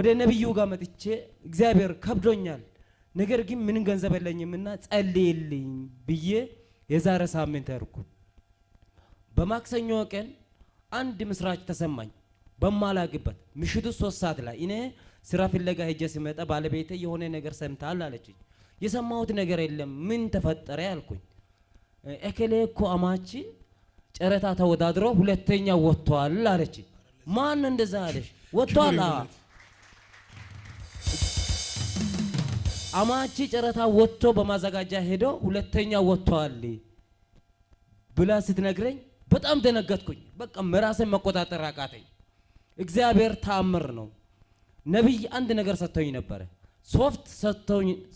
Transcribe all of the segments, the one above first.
ወደ ነብዩ ጋር መጥቼ እግዚአብሔር ከብዶኛል ነገር ግን ምን ገንዘብ የለኝምና ጸልይልኝ ብዬ የዛሬ ሳምንት ያርኩ በማክሰኞ ቀን አንድ ምስራች ተሰማኝ በማላግበት ምሽቱ 3 ሰዓት ላይ እኔ ስራ ፍለጋ ሄጄ ሲመጣ ባለቤቴ የሆነ ነገር ሰምታል አለችኝ የሰማሁት ነገር የለም ምን ተፈጠረ አልኩኝ እከሌ እኮ አማቺ ጨረታ ተወዳድሮ ሁለተኛ ወጥቷል አለችኝ ማን እንደዛ አለሽ ወጥቷል አማቺ ጨረታ ወጥቶ በማዘጋጃ ሄዶ ሁለተኛ ወጥቷል ብላ ስትነግረኝ በጣም ደነገጥኩኝ በቃ መራሴን መቆጣጠር አቃተኝ እግዚአብሔር ታምር ነው ነብይ አንድ ነገር ሰጥቶኝ ነበር ሶፍት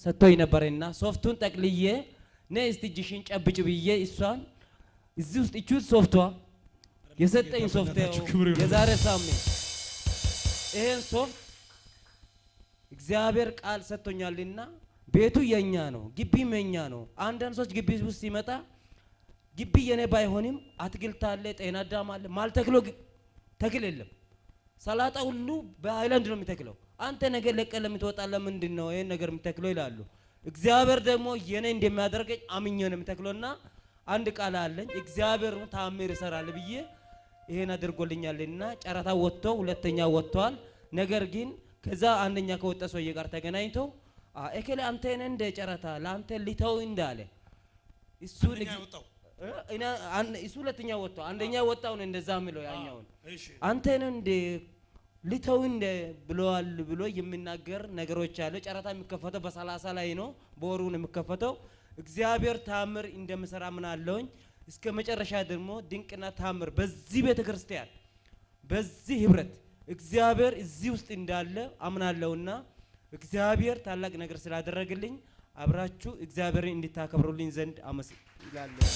ሰጥቶኝ ነበርና ሶፍቱን ጠቅልዬ ነስቲ ጂሽን ጨብጭ ብዬ እሷን እዚህ ውስጥ እቹት ሶፍቷ የሰጠኝ ሶፍት የዛሬ ሳምንት ይሄን ሶፍት እግዚአብሔር ቃል ሰጥቶኛልና ቤቱ የኛ ነው ግቢም የኛ ነው አንዳንድ ሰዎች ግቢ ውስጥ ሲመጣ ግቢ የኔ ባይሆንም አትክልት አለ ጤና አዳም አለ ማልተክሎ ተክል የለም ሰላጣ ሁሉ በአይላንድ ነው የሚተክለው አንተ ነገር ለቀለ የምትወጣ ለምንድነው ይሄን ነገር የምትተክለው ይላሉ እግዚአብሔር ደግሞ የኔ እንደሚያደርገኝ አምኜ ነው የምትተክለውና አንድ ቃል አለኝ እግዚአብሔር ታምር ይሰራል ብዬ ይሄን አድርጎልኛልና ጨረታ ወጥቶ ሁለተኛ ወጥቷል ነገር ግን ከዛ አንደኛ ከወጣ ሰውዬ ጋር ተገናኝቶ እከለ አንተ ነህ እንደ ጨረታ ላንተ ሊተው እንዳለ እሱ እሱ ሁለተኛ ወጥቶ አንደኛ ወጣው ነው እንደዛ ምለው ያኛውን አንተ ነህ እንደ ሊተው እንደ ብሎዋል ብሎ የሚናገር ነገሮች አለ ጨረታ የሚከፈተው በ30 ላይ ነው በወሩ ነው የሚከፈተው እግዚአብሔር ታምር እንደምሰራ ምን አለውኝ እስከ መጨረሻ ደግሞ ድንቅና ታምር በዚህ ቤተክርስቲያን በዚህ ህብረት እግዚአብሔር እዚህ ውስጥ እንዳለ አምናለሁና እግዚአብሔር ታላቅ ነገር ስላደረገልኝ አብራችሁ እግዚአብሔርን እንድታከብሩልኝ ዘንድ አመስግናለሁ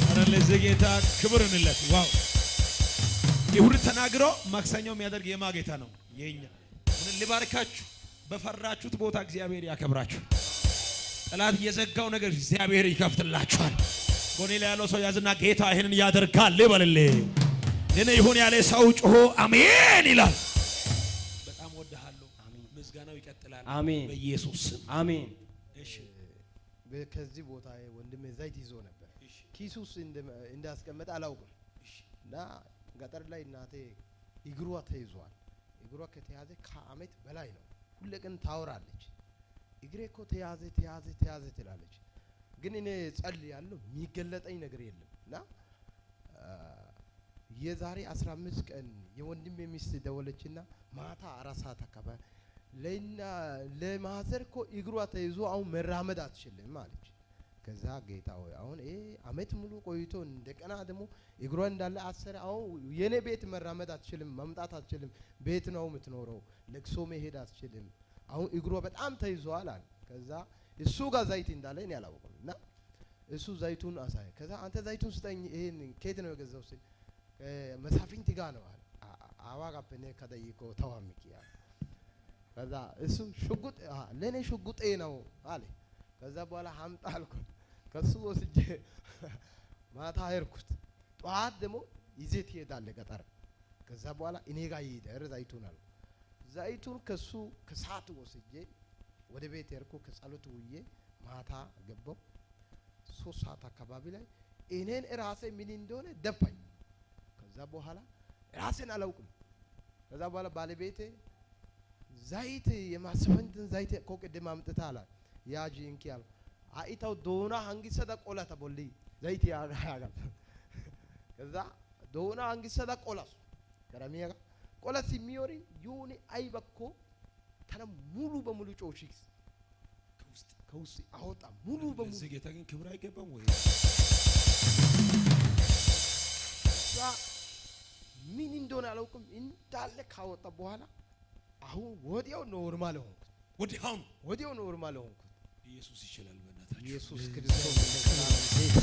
አረ ለዚህ ጌታ ክብር እንለት ዋው ይሁን ተናግሮ ማክሰኞ የሚያደርግ የማጌታ ነው የኛ ምን ሊባርካችሁ በፈራችሁት ቦታ እግዚአብሔር ያከብራችሁ ጠላት የዘጋው ነገር እግዚአብሔር ይከፍትላችኋል ጎኔ ላይ ያለው ሰው ያዝና ጌታ ይሄንን ያደርጋል ይበልልኝ ለኔ ይሁን ያለ ሰው ጮሆ አሜን ይላል በጣም ወደሃለሁ ምስጋናው ይቀጥላል አሜን በኢየሱስ ስም አሜን እሺ በከዚህ ቦታ ወንድሜ ዘይት ይዞ ነበር ኪሱስ እንዳስቀመጠ አላውቅም እና ገጠር ላይ እናቴ እግሯ ተይዟል እግሯ ከተያዘ ከአመት በላይ ነው ሁሉ ቀን ታወራለች እግሬ እኮ ተያዘ ትላለች ግን እኔ ጸልያለሁ የሚገለጠኝ ነገር የለምና የዛሬ 15 ቀን የወንድሜ ሚስት ደወለችና ማታ 4 ሰዓት አካባቢ ለና ለማዘር እኮ እግሯ ተይዞ አሁን መራመድ አትችልም አለች ከዛ ጌታ ሆይ አሁን አመት ሙሉ ቆይቶ እንደቀና ደግሞ እግሯ እንዳለ አሰረ አሁን የኔ ቤት መራመድ አትችልም መምጣት አትችልም ቤት ነው የምትኖረው ለቅሶ መሄድ አትችልም አሁን እግሯ በጣም ተይዟል አለ ከዛ እሱ ጋር ዘይት እንዳለ እኔ አላወቅምና እሱ ዘይቱን አሳየ ከዛ አንተ ዘይቱን ስጠኝ ይሄን ከየት ነው የገዛው ሲል መሳፍንት ጋር ነው አለ አዋጋ በኔ ከደይቆ ተዋምቂያ ከዛ እሱ ሽጉጥ ለኔ ሽጉጤ ነው አለ ከዛ በኋላ ሀምጣ አልኩት ከሱ ወስጄ ማታ ሄድኩት ጧት ደግሞ ይዘት ይሄዳል ገጠር ከዛ በኋላ እኔ ጋር ይደር ዘይቱን አለ ዘይቱን ከሱ ከሳት ወስጄ ወደ ቤት ሄድኩ ከጸሎት ውዬ ማታ ገባው 3 ሰዓት አካባቢ ላይ እኔን ራሴ ምን እንደሆነ ደፋኝ ከዛ በኋላ ራሴን አላውቅም ከዛ በኋላ ባለቤቴ ዘይት የማስፈንትን ዘይት ኮቅደም አምጥታላ ያጂ እንኪያል አይታው ዶና አንግሰዳ ቆላታ ቦሊ ዘይት ያጋ ከዛ ዶና አንግሰዳ ቆላስ ከረሚያ ቆላስ ሚዮሪ ዩኒ አይበኮ ተነ ሙሉ በሙሉ ጮሺክስ ከውስጥ አወጣ ሙሉ በሙሉ ጌታ ግን ክብር አይገባም ወይ ምን እንደሆነ አላውቅም እንዳለ ካወጣ በኋላ አሁን ወዲያው ኖርማል ሆንኩት ወዲያው ኖርማል ሆንኩት ኢየሱስ ይችላል በእናታችሁ ኢየሱስ ክርስቶስ ለዘላለም ጌታ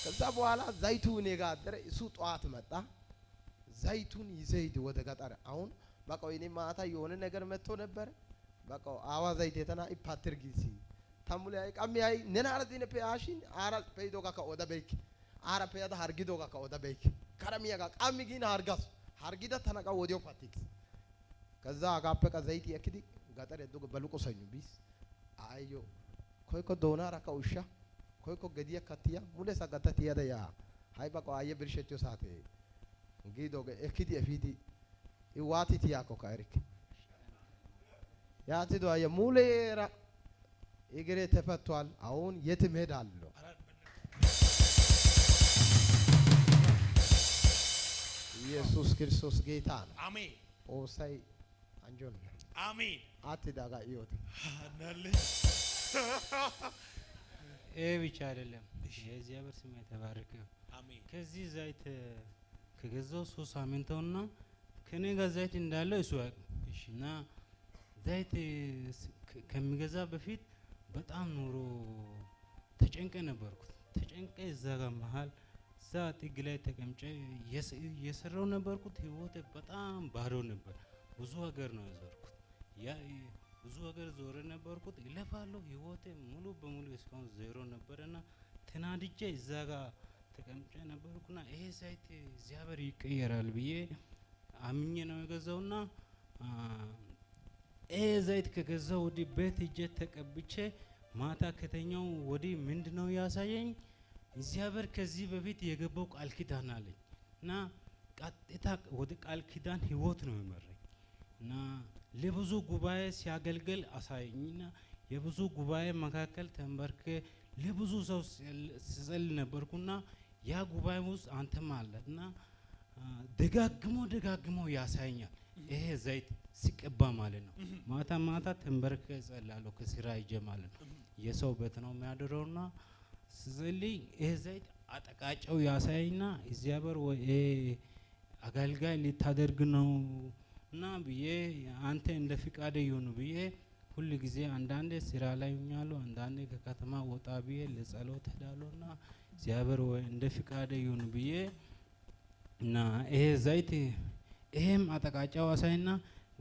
ከዛ በኋላ ዘይቱ እኔ ጋር አደረ እሱ ጧት መጣ ዘይቱን ይዘይድ ወደ ገጠር አሁን በቃ እኔ ማታ የሆነ ነገር መጥቶ ነበር በቃ አዋ ዘይት የተና ኢፓትርጊሲ ታሙላይ ቀሚያይ ነናረዲነ ፔአሽን አራ ፔዶጋ ከወደ ቤክ አራ ፔዳ ሃርጊዶጋ ከወደ ቤክ ከረሚያጋ ቀሚጊን ሃርጋስ ሃርጊዳ ተናቃ ወዲዮ ፓቲክስ ከዛ አጋፔ ዘይት የክዲ ጋጠር የዱ በልቆ ሰኙ ቢስ አዮ ኮይኮ ዶናራ ከውሻ ኮይኮ ገዲያ ከቲያ ሙለ ሰጋተት ያደያ ሃይ በቃ አየ ብርሸቾ ሳቴ እንግዲህ ዶገ እክዲ እፊዲ ይዋቲ ቲያኮ ካሪክ ያቲ ዶ አየ ሙሌራ እግሬ ተፈቷል። አሁን የትም ሄዳለሁ። ኢየሱስ ክርስቶስ ጌታ ነው። አሜን። ኦሳይ አንጆን አሜን። አትዳጋ ይወት አናለ ብቻ አይደለም። የእግዚአብሔር ስም የተባረከ። አሜን። ከዚህ ዘይት ከገዛው 3 ሳምንትና ከኔ ጋር ዘይት እንዳለው እሱ እና ዘይት ከሚገዛ በፊት በጣም ኑሮ ተጨንቀ ነበርኩት። ተጨንቀ እዛ ጋር መሃል እዛ ጥግ ላይ ተቀምጬ የሰራው ነበርኩት። ህይወቴ በጣም ባዶ ነበር። ብዙ ሀገር ነው የዞርኩት። ብዙ ሀገር ዞረ ነበርኩት። ይለፋለሁ። ህይወቴ ሙሉ በሙሉ እስካሁን ዜሮ ነበርና ተናድጄ እዛ ጋር ተቀምጬ ነበርኩና ይሄ ዘይት እግዚአብሔር ይቀየራል ብዬ አምኜ ነው የገዛውና ይሄ ዘይት ከገዛው ወዲህ ቤት ሂጄ ተቀብቼ ማታ ከተኛው ወዲህ ምንድነው ያሳየኝ? እግዚአብሔር ከዚህ በፊት የገባው ቃል ኪዳን አለኝ እና ቀጥታ ወደ ቃል ኪዳን ህይወት ነው የመረኝ እና ለብዙ ጉባኤ ሲያገልግል አሳየኝና የብዙ ጉባኤ መካከል ተንበርክ ለብዙ ሰው ሲጸል ነበርኩና ያ ጉባኤ ውስጥ አንተም አለና ደጋግሞ ያሳየኛል። ይሄ ዘይት ሲቀባ ማለት ነው። ማታ ማታ ተንበርክ ጸላለሁ ከስራ ይጀ ማለት ነው። የሰው ቤት ነው የሚያድረውና ስለዚህ ይሄ ዘይት አጠቃጨው ያሳየኝና እግዚአብሔር ወይ አገልጋይ ሊታደርግ ነው እና ብዬ አንተ እንደ ፍቃድ ይሁን ብዬ ሁሉ ጊዜ አንዳንዴ ስራ ላይ ሆኛለሁ፣ አንዳንዴ ከከተማ ወጣ ብዬ ለጸሎት ሄዳለሁና እግዚአብሔር ወይ እንደ ፍቃድ ይሁን ብዬ እና ይሄ ዘይት ይሄም አጠቃጫው አሳይና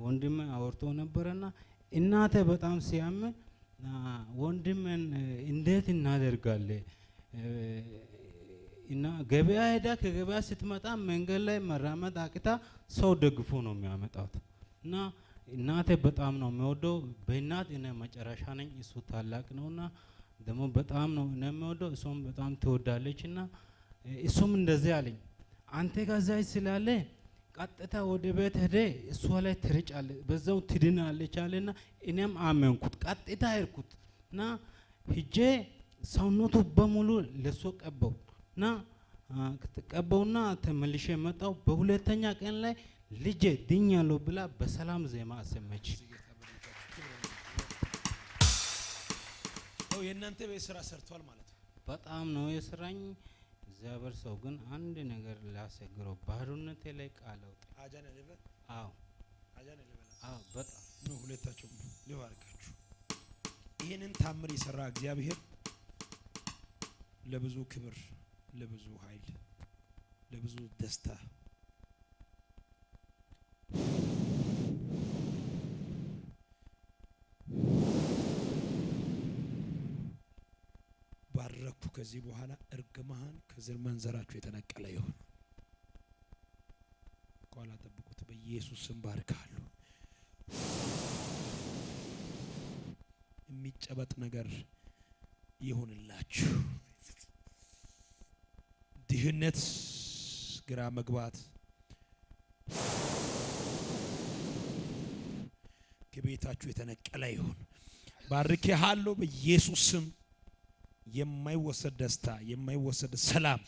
ወንድም አወርቶ ነበርና እናቴ በጣም ሲያም ወንድምን እንዴት እናደርጋለን እና ገበያ ሄዳ ከገበያ ስትመጣ መንገድ ላይ መራመድ አቅታ ሰው ደግፎ ነው የሚያመጣው እና እናቴ በጣም ነው የሚወደው። በእናት እኔ መጨረሻ ነኝ፣ እሱ ታላቅ ነውና ደግሞ በጣም ነው እኔ የሚወደው፣ እሱም በጣም ትወዳለችና እሱም እንደዚህ አለኝ፣ አንተ ጋር ዘይት ስላለ ቀጥታ ወደ ቤት ሄደ እሷ ላይ ትርጫለ በዛው ትድናለች አለና እኔም አመንኩት። ቀጥታ ሄድኩት እና ሂጄ ሰውነቱ በሙሉ ለሶ ቀባው እና ቀባውና ተመልሼ መጣው። በሁለተኛ ቀን ላይ ልጄ ድኛለሁ ብላ በሰላም ዜማ አሰማች። የእናንተ ቤት ስራ ሰርቷል ማለት ነው። በጣም ነው የሰራኝ። እግዚአብሔር ሰው ግን አንድ ነገር ላሰግረው ባዶነቴ ላይ ቃል አውጣ አጃነ ለበ አዎ አጃነ ለበ አዎ በጣም ነው። ሁለታችሁም ሊባርካችሁ። ይሄንን ታምር የሰራ እግዚአብሔር ለብዙ ክብር፣ ለብዙ ኃይል፣ ለብዙ ደስታ ባረኩ። ከዚህ በኋላ እርግማን ከዘር መንዘራችሁ የተነቀለ ይሁን። ኋላ ጠብቁት። በኢየሱስ ስም ባርካለሁ። የሚጨበጥ ነገር ይሁንላችሁ። ድህነት፣ ግራ መግባት ከቤታችሁ የተነቀለ ይሁን። ባርኬሃለሁ በኢየሱስ ስም። የማይወሰድ ደስታ፣ የማይወሰድ ሰላም